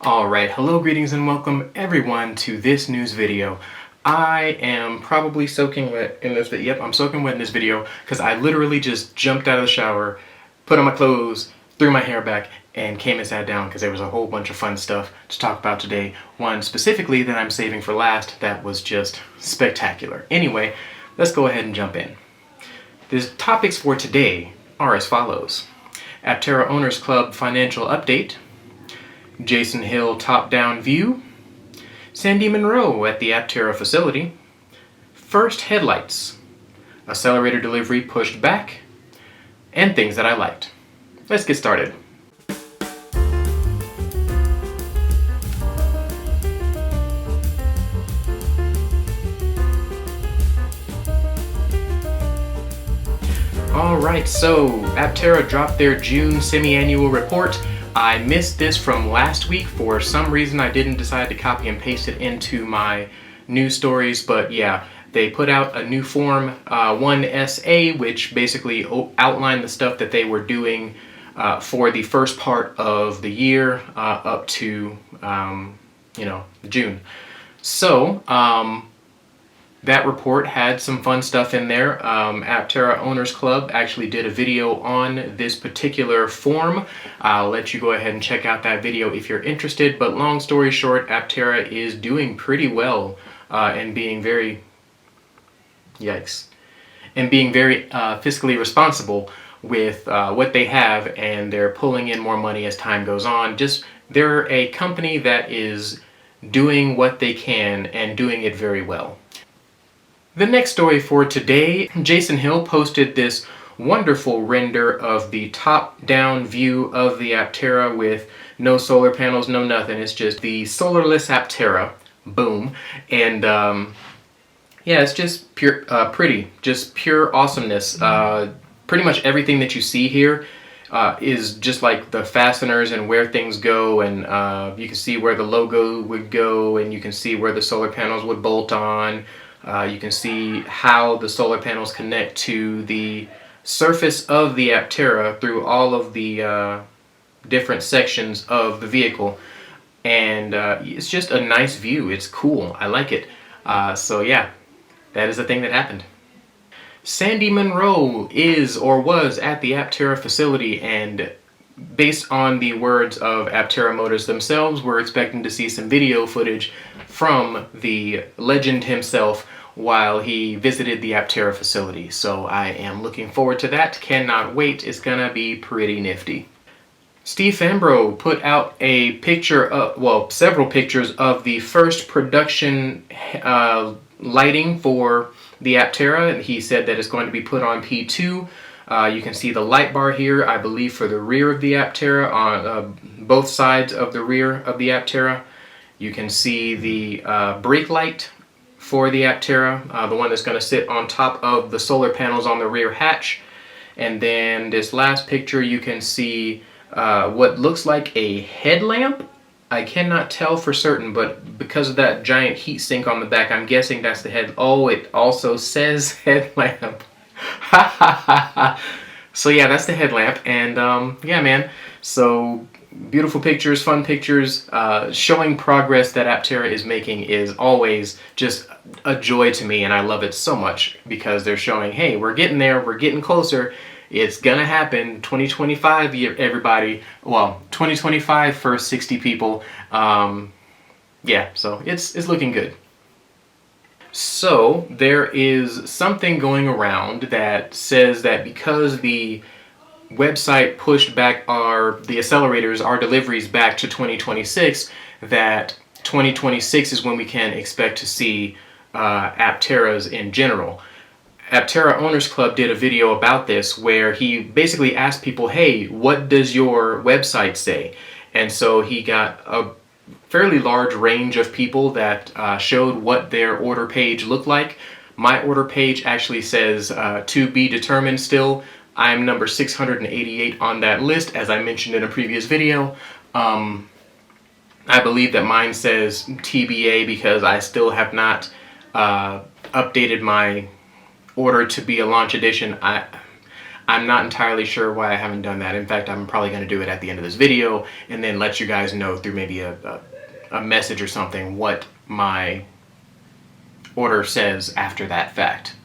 Alright, hello, greetings, and welcome everyone to this news video. I am probably soaking wet in this video. Yep, I'm soaking wet in this video because I literally just jumped out of the shower, put on my clothes, threw my hair back, and came and sat down because there was a whole bunch of fun stuff to talk about today. One specifically that I'm saving for last that was just spectacular. Anyway, let's go ahead and jump in. The topics for today are as follows. Aptera Owners Club financial update, Jason Hill top-down view, Sandy Monroe at the Aptera facility, first headlights, Accelerator delivery pushed back, and things that I liked. Let's get started. Alright, so Aptera dropped their June semi-annual report. I missed this from last week. For some reason I didn't decide to copy and paste it into my news stories, but yeah, they put out a new form, 1SA, which basically outlined the stuff that they were doing for the first part of the year up to, June. So, that report had some fun stuff in there. Aptera Owners Club actually did a video on this particular form. I'll let you go ahead and check out that video if you're interested, but long story short, Aptera is doing pretty well and being very, fiscally responsible with what they have, and they're pulling in more money as time goes on. They're a company that is doing what they can and doing it very well. The next story for today, Jason Hill posted this wonderful render of the top-down view of the Aptera with no solar panels, no nothing. It's just the solarless Aptera. Boom. And yeah, it's just pure, pretty, just pure awesomeness. Pretty much everything that you see here is just like the fasteners and where things go, and you can see where the logo would go, and you can see where the solar panels would bolt on. You can see how the solar panels connect to the surface of the Aptera through all of the different sections of the vehicle, and it's just a nice view. It's cool. I like it. So yeah, that is the thing that happened. Sandy Monroe is or was at the Aptera facility, and based on the words of Aptera Motors themselves, we're expecting to see some video footage from the legend himself while he visited the Aptera facility. So I am looking forward to that. Cannot wait. It's gonna be pretty nifty. Steve Ambrose put out a picture of, several pictures of the first production lighting for the Aptera, and he said that it's going to be put on P2. You can see the light bar here, I believe, for the rear of the Aptera, on both sides of the rear of the Aptera. You can see the brake light for the Aptera, the one that's going to sit on top of the solar panels on the rear hatch. And then this last picture, you can see what looks like a headlamp. I cannot tell for certain, but because of that giant heat sink on the back, I'm guessing that's the head. Oh, it also says headlamp. So yeah, that's the headlamp, and yeah, man, so beautiful pictures, fun pictures, showing progress that Aptera is making is always just a joy to me, and I love it so much because they're showing, hey, we're getting there, we're getting closer, it's gonna happen. 2025, everybody. Well, 2025 for 60 people. Yeah, so it's looking good. So there is something going around that says that because the website pushed back the accelerators, our deliveries back to 2026, that 2026 is when we can expect to see Apteras in general. Aptera Owners Club did a video about this where he basically asked people, hey, what does your website say? And so he got a fairly large range of people that showed what their order page looked like. My order page actually says to be determined still. I'm number 688 on that list, as I mentioned in a previous video. I believe that mine says TBA because I still have not updated my order to be a launch edition. I'm not entirely sure why I haven't done that. In fact, I'm probably going to do it at the end of this video and then let you guys know through maybe a message or something what my order says after that fact.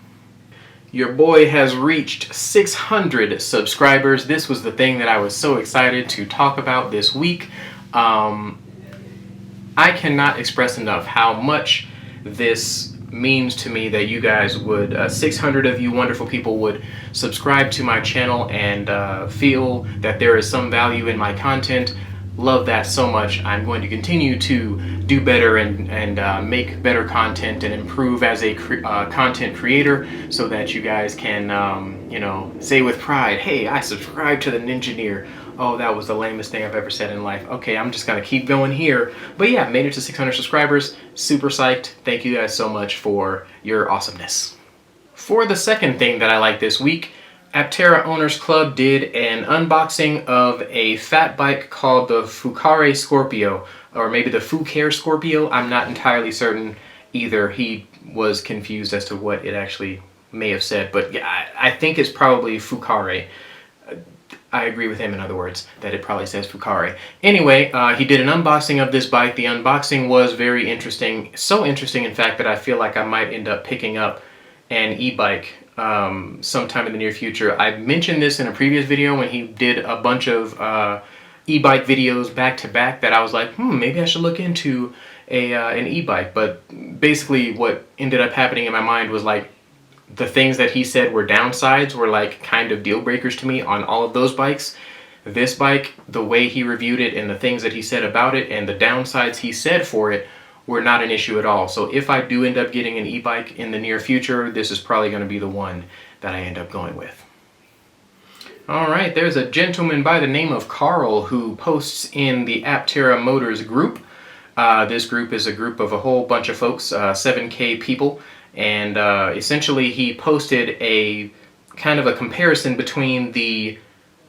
Your boy has reached 600 subscribers. This was the thing that I was so excited to talk about this week. I cannot express enough how much this means to me that you guys would, 600 of you wonderful people would subscribe to my channel and feel that there is some value in my content. Love that so much. I'm going to continue to do better and make better content and improve as a content creator so that you guys can, you know, say with pride, hey, I subscribe to the Ninjaneer. Oh, that was the lamest thing I've ever said in life. Okay, I'm just gonna keep going here. But yeah, made it to 600 subscribers. Super psyched. Thank you guys so much for your awesomeness. For the second thing that I like this week, Aptera Owners Club did an unboxing of a fat bike called the Fucare Scorpio, or maybe the Fucare Scorpio. I'm not entirely certain either. He was confused as to what it actually may have said, but yeah, I think it's probably Fucare. I agree with him, in other words, that it probably says Fucare. Anyway, he did an unboxing of this bike. The unboxing was very interesting. So interesting, in fact, that I feel like I might end up picking up an e-bike sometime in the near future. I mentioned this in a previous video when he did a bunch of e-bike videos back to back that I was like, maybe I should look into an e-bike. But basically what ended up happening in my mind was like, the things that he said were downsides were like kind of deal breakers to me on all of those bikes. This bike, the way he reviewed it and the things that he said about it and the downsides he said for it were not an issue at all. So if I do end up getting an e-bike in the near future, this is probably going to be the one that I end up going with. Alright, there's a gentleman by the name of Carl who posts in the Aptera Motors group. This group is a group of a whole bunch of folks, 7K people. And essentially he posted a kind of a comparison between the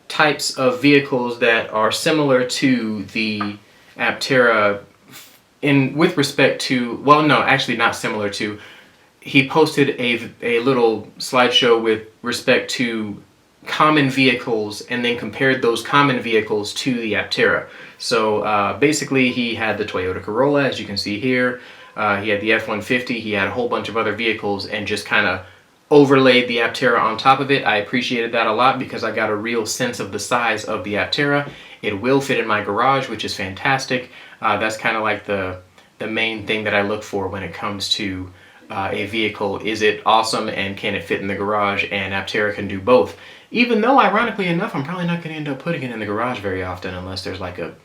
types of vehicles that are similar to the Aptera with respect to, well, no, actually not similar to. He posted a little slideshow with respect to common vehicles and then compared those common vehicles to the Aptera. So basically he had the Toyota Corolla, as you can see here. He had the F-150, he had a whole bunch of other vehicles and just kind of overlaid the Aptera on top of it. I appreciated that a lot because I got a real sense of the size of the Aptera. It will fit in my garage, which is fantastic. That's kind of like the main thing that I look for when it comes to a vehicle. Is it awesome and can it fit in the garage? And Aptera can do both. Even though, ironically enough, I'm probably not going to end up putting it in the garage very often unless there's like an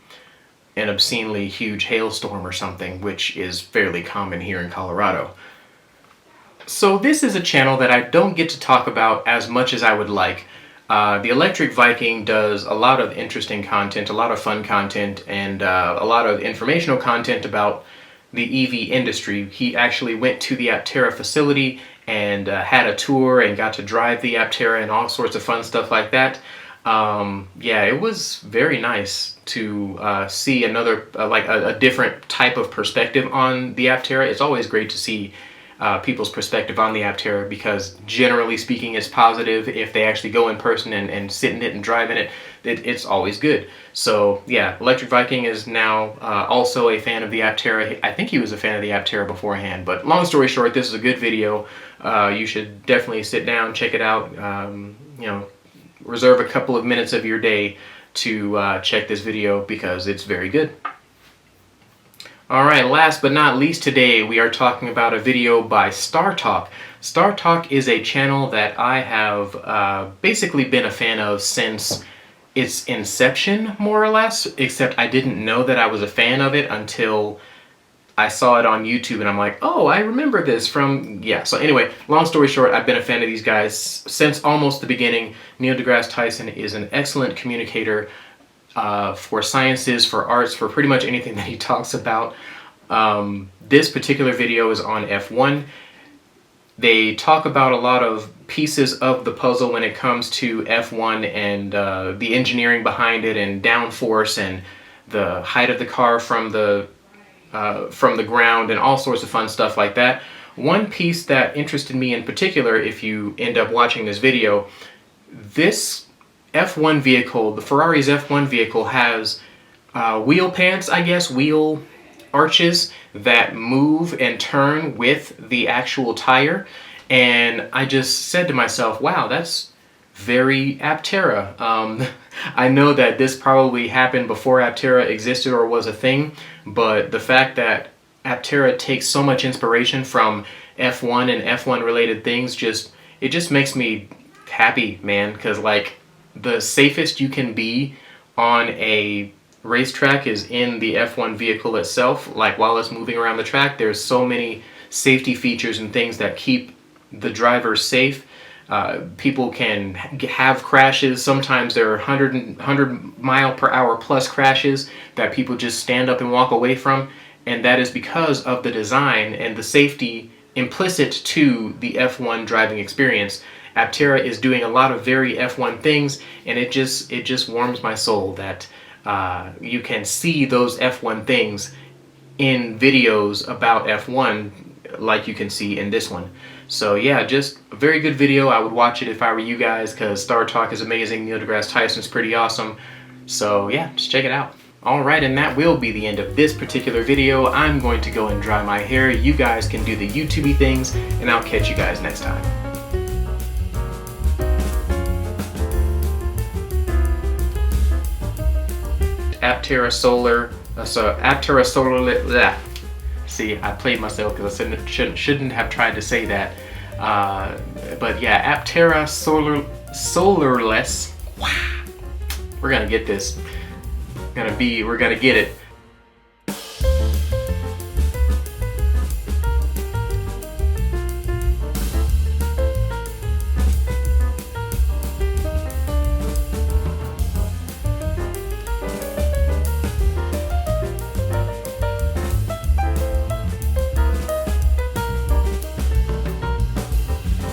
obscenely huge hailstorm or something, which is fairly common here in Colorado. So this is a channel that I don't get to talk about as much as I would like. The Electric Viking does a lot of interesting content, a lot of fun content, and a lot of informational content about the EV industry. He actually went to the Aptera facility and had a tour and got to drive the Aptera and all sorts of fun stuff like that. Yeah, it was very nice to see another, like a different type of perspective on the Aptera. It's always great to see people's perspective on the Aptera because generally speaking it's positive. If they actually go in person and sit in it and drive in it, it's always good. So yeah, Electric Viking is now also a fan of the Aptera. I think he was a fan of the Aptera beforehand, but long story short, this is a good video. You should definitely sit down, check it out, you know, reserve a couple of minutes of your day to check this video because it's very good. Alright, last but not least today we are talking about a video by StarTalk. StarTalk is a channel that I have basically been a fan of since its inception, more or less, except I didn't know that I was a fan of it until I saw it on YouTube and I'm like, oh, I remember this from, yeah. So anyway, long story short, I've been a fan of these guys since almost the beginning. Neil deGrasse Tyson is an excellent communicator for sciences, for arts, for pretty much anything that he talks about. This particular video is on F1. They talk about a lot of pieces of the puzzle when it comes to F1 and the engineering behind it and downforce and the height of the car from the ground and all sorts of fun stuff like that. One piece that interested me in particular, if you end up watching this video, this F1 vehicle, the Ferrari's F1 vehicle, has wheel pants, I guess, wheel arches that move and turn with the actual tire. And I just said to myself, wow, that's very Aptera. I know that this probably happened before Aptera existed or was a thing, but the fact that Aptera takes so much inspiration from F1 and F1 related things, it just makes me happy, man, because like the safest you can be on a racetrack is in the F1 vehicle itself. Like while it's moving around the track, there's so many safety features and things that keep the driver safe. People can have crashes. Sometimes there are 100 mile per hour plus crashes that people just stand up and walk away from, and that is because of the design and the safety implicit to the F1 driving experience. Aptera is doing a lot of very F1 things, and it just warms my soul that you can see those F1 things in videos about F1 like you can see in this one. So yeah, just a very good video. I would watch it if I were you guys, because Star Talk is amazing, Neil deGrasse Tyson's pretty awesome. So yeah, just check it out. Alright, and that will be the end of this particular video. I'm going to go and dry my hair. You guys can do the YouTube-y things, and I'll catch you guys next time. Aptera Solar, Aptera Solar, bleh. See, I played myself because I shouldn't have tried to say that. But yeah, Aptera Solarless. Wow. We're gonna get this. We're gonna get it.